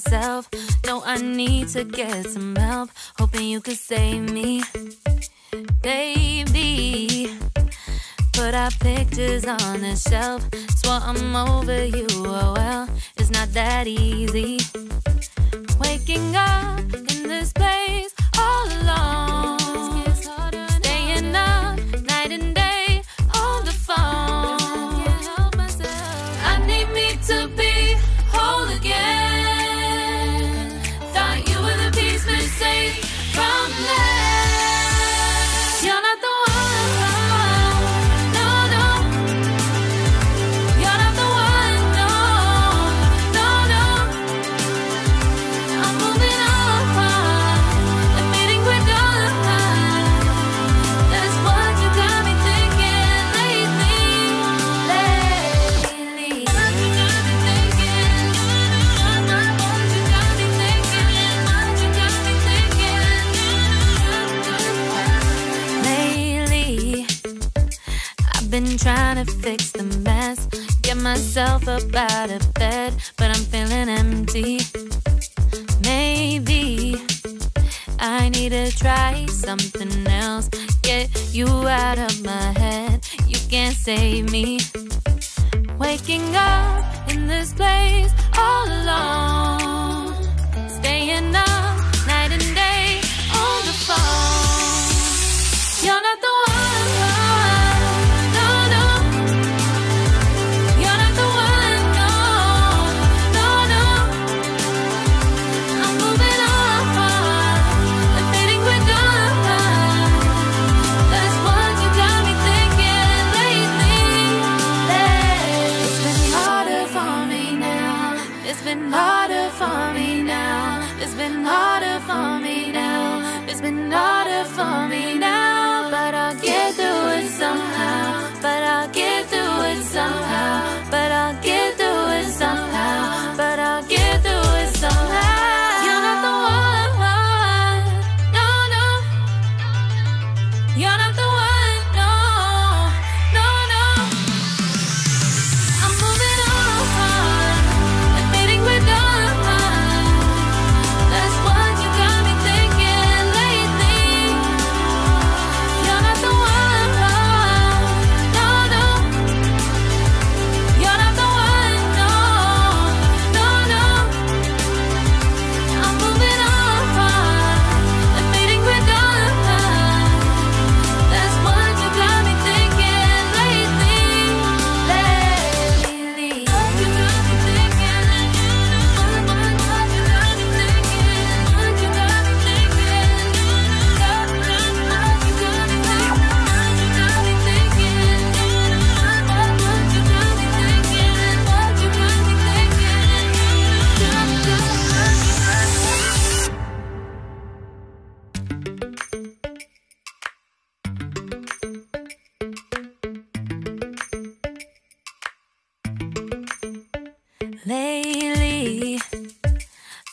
myself. No, I need to get some help. Hoping you could save me, baby. Put our pictures on the shelf. Swore I'm over you, oh well, it's not that easy. Waking up in this place all alone, staying up night and day on the phone. I need me to be whole again. Thought you were the piece missing from last. You're not the been trying to fix the mess, get myself up out of bed, but I'm feeling empty. Maybe I need to try something else, get you out of my head. You can't save me. Waking up in this place all alone, staying up night and day on the phone. You're not the one. It's been harder for me now. It's been harder for me now. It's been harder for me now. But I'll get through it somehow. But I'll get through it somehow. But I'll get through it somehow. But I'll get through it somehow. You're not the one. No, no. You're not the one. No, no, no. I'm moving on. Lately,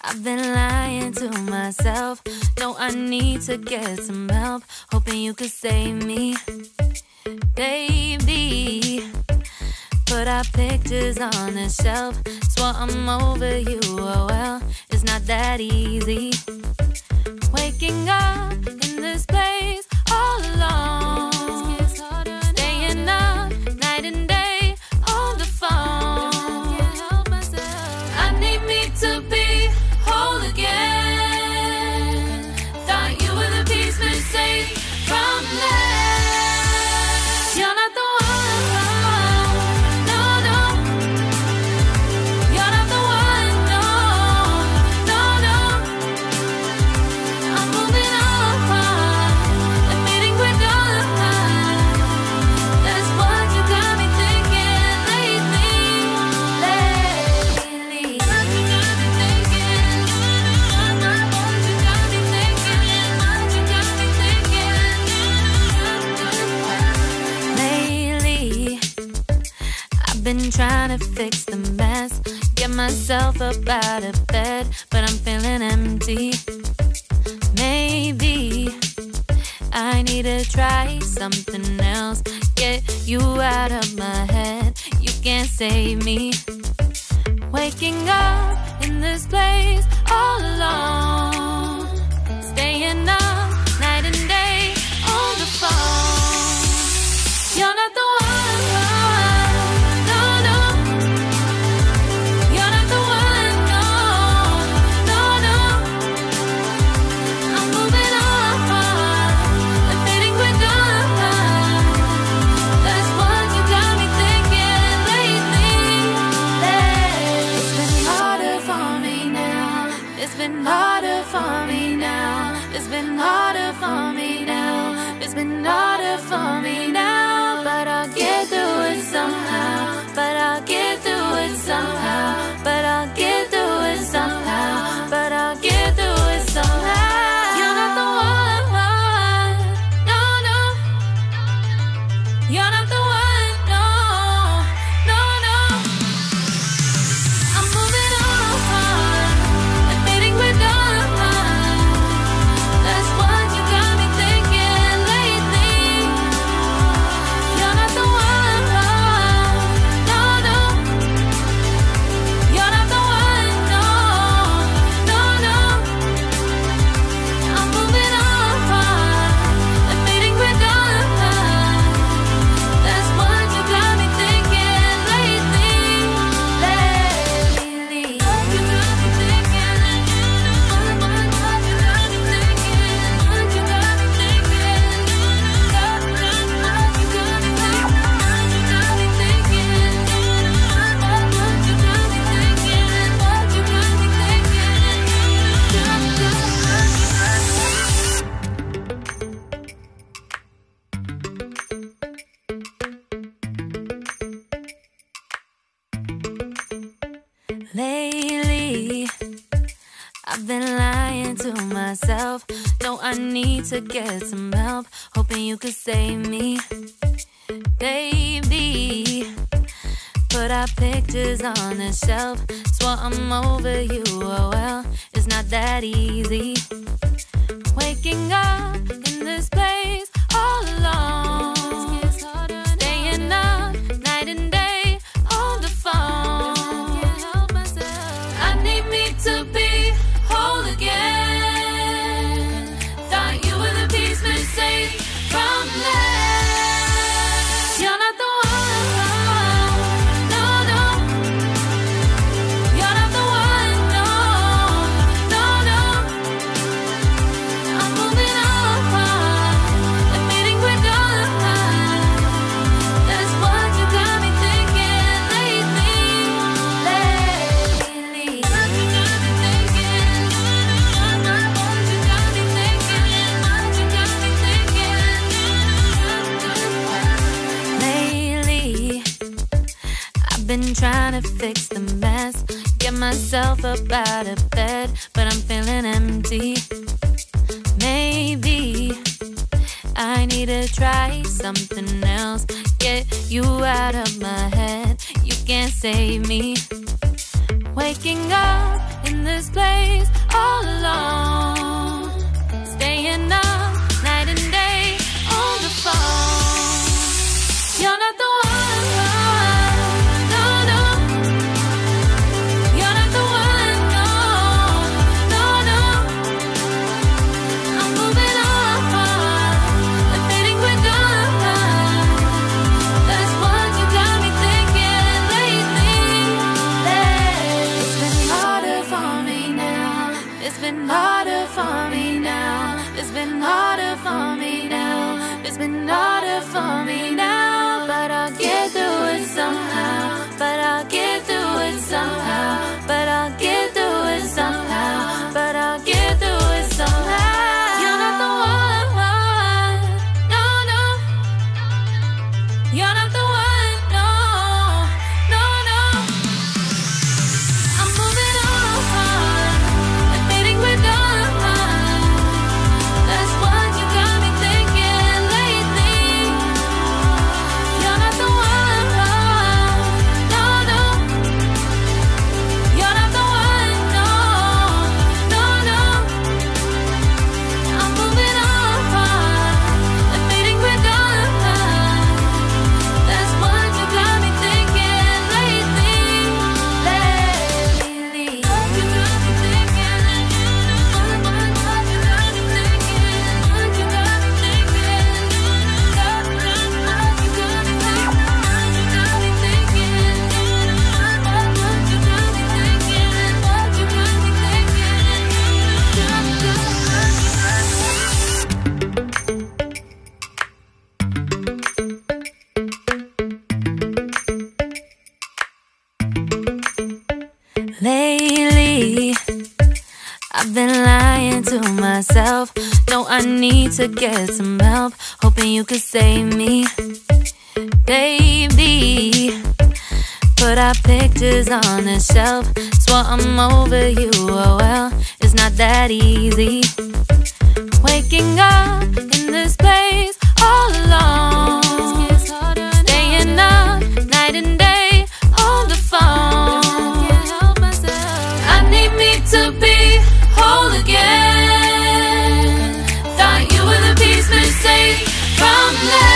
I've been lying to myself. No, I need to get some help. Hoping you could save me, baby. Put our pictures on the shelf. Swore I'm over you, oh well, it's not that easy. Waking up in this place all alone, staying up night and day on the phone. To be whole again. Thought you were the piece missing from last. You're not the one. No, no. You're not the one. No, no, no. I'm moving on, admitting we're done. That's what you got me thinking lately. Been trying to fix the mess, get myself up out of bed, but I'm feeling empty. Maybe I need to try something else, get you out of my head. You can't save me. Waking up in this place all alone, staying up night and day on the phone. You're not the one, no, no. You're not the one, no, no, no. I'm moving on, admitting we're done. That's what you got me thinking lately. It's been harder for me now. It's been harder for me now. It's been harder for me now. It's been harder for me now. But I'll get through it somehow. But I'll get through it somehow. But I'll get through it somehow. But I'll get through it somehow. You're not the one, no, no. You're not the one, no, no, no. I'm moving on, admitting we're done. That's what you got me thinking lately. You're not the one, no, no. You're not the one, no, no, no. I'm moving on, admitting we're done. That's what you got me thinking lately. What you got me thinking? What you got me thinking? What you got me thinking? What you got me thinking? Lately, I've been lying to myself. No, I need to get some help. Hoping you could save me, baby. Put our pictures on the shelf. Swore I'm over you, oh well, it's not that easy. Waking up in this place all alone, staying up night and day on the phone. I need me to be whole again. Thought you were the piece missing from left. You're not the one, no, no. You're not the one, no, no, no. I'm moving on, admitting we're done. That's what you got me thinking lately. What you got me thinking? What you got me thinking? What you got me thinking? Lately, I've been trying to fix the mess, get myself up out of bed, but I'm feeling empty. Maybe I need to try something else. Get you out of my head. You can't save me. Waking up in this place all alone, staying up night and day on the phone. You're not the one, no, no. You're not the one, no, no, no. I'm moving on, admitting we're done. That's what you got me thinking lately. It's been harder for me now. It's been harder for me now. It's been harder for me now. It's been harder for me now. But I'll get through it somehow. But I'll get through it somehow. But I'll get through it somehow. But I'll get through it somehow. You're not the one, no, no. You're not the one, no, no, no. I'm moving on, admitting we're done. That's what you got me thinking lately. You're not the one, no, no. You're not the one. lying to myself. No, I need to get some help. Hoping you could save me, baby. Put our pictures on the shelf. Swore I'm over you, oh well, it's not that easy. Waking up in this place all alone, staying up night and day on the phone. I need me to be whole again. Thought you were the piece missing from that.